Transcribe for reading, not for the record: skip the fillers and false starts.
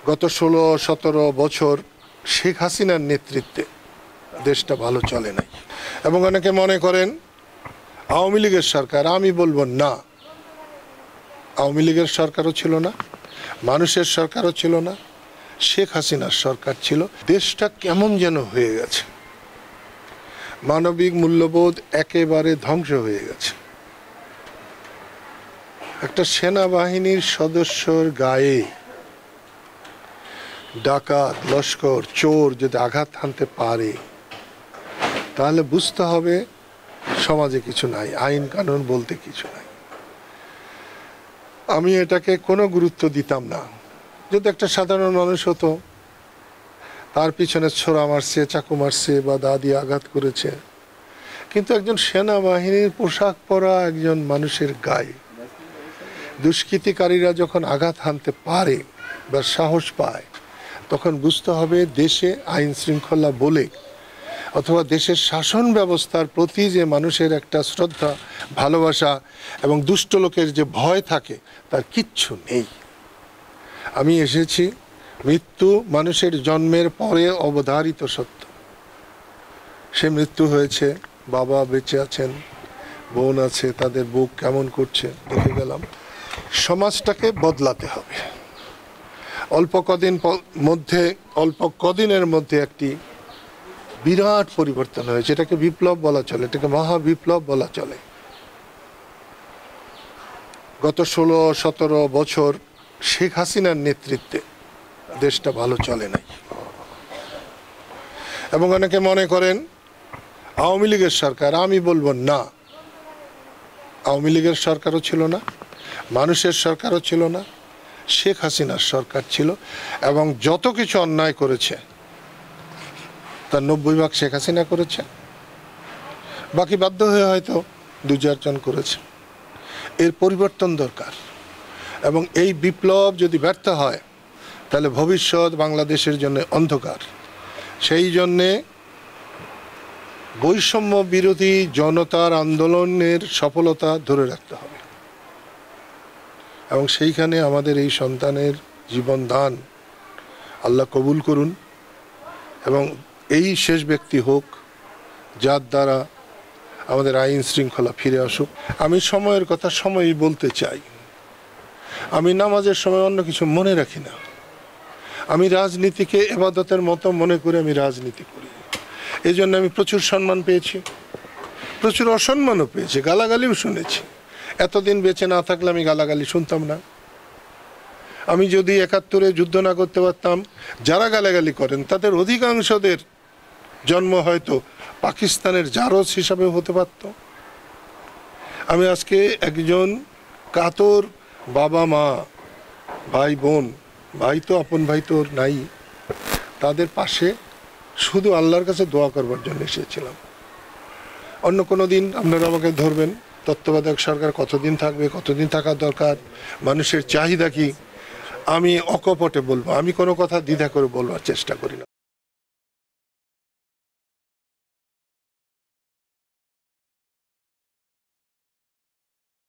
গত 16-17 বছর শেখ হাসিনার নেতৃত্বে দেশটা ভালো চলে নাই এবং অনেকে মনে করেন আওয়ামী লীগের সরকার। আমি বলবো না, আওয়ামী লীগের সরকারও ছিল না, মানুষের সরকারও ছিল না, শেখ হাসিনার সরকার ছিল। দেশটা কেমন যেন হয়ে গেছে, মানবিক মূল্যবোধ একেবারে ধ্বংস হয়ে গেছে। একটা সেনাবাহিনীর সদস্যর গায়ে ডাকাত, লস্কর, চোর যদি আঘাত হানতে পারে তাহলে বুঝতে হবে সমাজে কিছু নাই, আইন কানুন বলতে কিছু নাই। আমি এটাকে কোনো গুরুত্ব দিতাম না। যদি একটা সাধারণ মানুষ হতো, তার পিছনে ছোরা মারছে, চাকু মারছে বা দা দিয়ে আঘাত করেছে, কিন্তু একজন সেনাবাহিনীর পোশাক পরা একজন মানুষের গায়ে দুষ্কৃতিকারীরা যখন আঘাত হানতে পারে বা সাহস পায়, তখন বুঝতে হবে দেশে আইন শৃঙ্খলা বলে অথবা দেশের শাসন ব্যবস্থার প্রতি যে মানুষের একটা শ্রদ্ধা, ভালোবাসা এবং দুষ্ট লোকের যে ভয় থাকে তার কিচ্ছু নেই। আমি এসেছি, মৃত্যু মানুষের জন্মের পরে অবধারিত সত্য। সে মৃত্যু হয়েছে, বাবা বেঁচে আছেন, বোন আছে, তাদের বুক কেমন করছে দেখে গেলাম। সমাজটাকে বদলাতে হবে। অল্প কদিনের মধ্যে একটি বিরাট পরিবর্তন হয়েছে। এটাকে বিপ্লব বলা চলে, এটাকে মহাবিপ্লব বলা চলে। গত 16-17 বছর শেখ হাসিনার নেতৃত্বে দেশটা ভালো চলে নাই এবং অনেকে মনে করেন আওয়ামী লীগের সরকার। আমি বলবো না, আওয়ামী লীগের সরকারও ছিল না, মানুষের সরকারও ছিল না, শেখ হাসিনার সরকার ছিল। এবং যত কিছু অন্যায় করেছে তার 90% শেখ হাসিনা করেছে, বাকি বাধ্য হয়ে হয়তো 2-4 জন করেছে। এর পরিবর্তন দরকার এবং এই বিপ্লব যদি ব্যর্থ হয় তাহলে ভবিষ্যৎ বাংলাদেশের জন্য অন্ধকার। সেই জন্যে বৈষম্য বিরোধী জনতার আন্দোলনের সফলতা ধরে রাখতে হবে এবং সেইখানে আমাদের এই সন্তানের জীবন দান আল্লাহ কবুল করুন এবং এই শেষ ব্যক্তি হোক যার দ্বারা আমাদের আইন শৃঙ্খলা ফিরে আসুক। আমি সময়ের কথা সময়ই বলতে চাই। আমি নামাজের সময় অন্য কিছু মনে রাখি না। আমি রাজনীতিকে ইবাদতের মতো মনে করে আমি রাজনীতি করি। এই জন্য আমি প্রচুর সম্মান পেয়েছি, প্রচুর অসম্মানও পেয়েছি, গালাগালিও শুনেছি। এতদিন বেঁচে না থাকলে আমি গালাগালি শুনতাম না। আমি যদি 71-এ যুদ্ধ না করতে পারতাম, যারা গালাগালি করেন তাদের অধিকাংশদের জন্ম হয়তো পাকিস্তানের জারজ হিসাবে হতে পারত। আমি আজকে একজন কাতর বাবা মা, ভাই বোন, ভাই তো আপন ভাই তো নাই, তাদের পাশে শুধু আল্লাহর কাছে দোয়া করবার জন্য এসেছিলাম। অন্য কোনো দিন আপনারা আমাকে ধরবেন তত্ত্বাবধায়ক সরকার কতদিন থাকবে, কতদিন থাকা দরকার, মানুষের চাহিদা কি, আমি অকপটে বলবো। আমি কোনো কথা দ্বিধা করে বলবার চেষ্টা করি না।